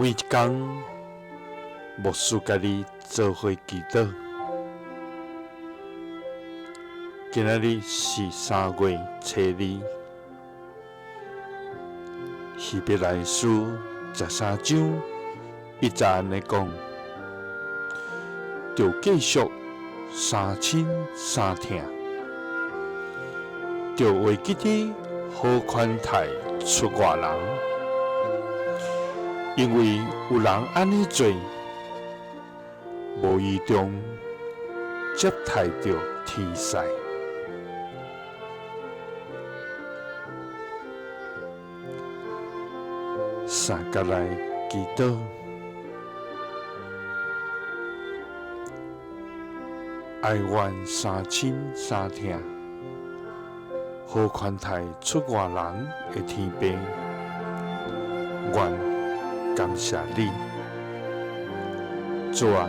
每一天，牧师甲你做伙祈祷。今仔日是3月初2，希伯来书13章1节安尼讲：着继续三亲三疼，着为记得好款待出外人，因为有人安尼做，无意中接待着天使。三甲来祈祷，爱愿三亲三疼，好款待出外人的天父，愿感谢你，主啊，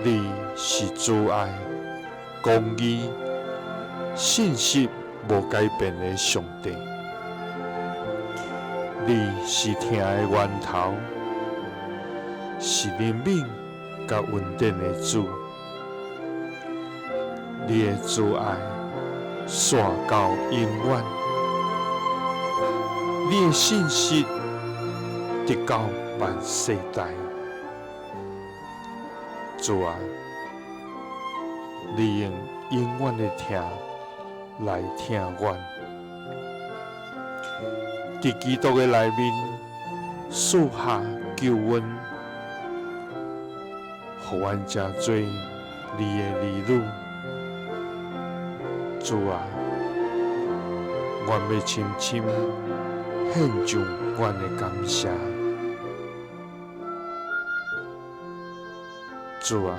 你是主爱、公义、信实无改变的上帝。你是疼的源头，是怜悯甲稳定的主。你的主爱线到永远，你的信实直到万世代。主啊，你用永远的疼来疼阮。伫基督的内面，赐下救恩，互阮真做你的儿女。主啊，阮要深深献上阮的感谢。主啊，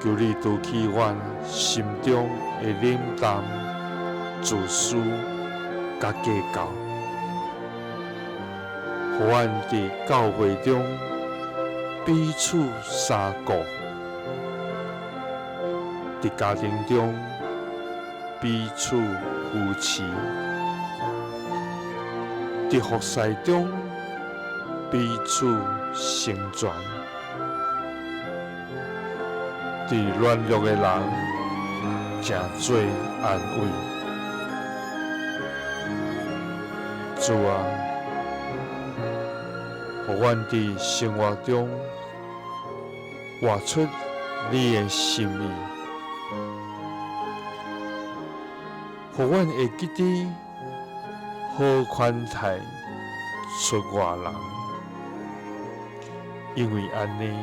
求你除去阮心中的冷淡、自私甲计较，互阮伫教会中彼此相顾，伫家庭中彼此扶持，伫服侍中彼此成全，伫软弱的人真做安慰。主啊，互阮伫生活中活出你的心意，互阮会记得好款待出外人，因为安尼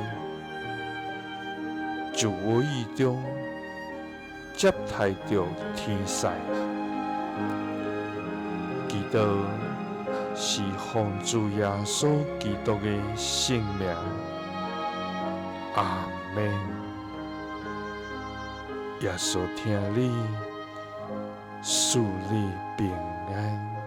就无意中接待着天使。祈祷是奉主耶稣基督的圣名，阿门。耶稣听你，赐你平安。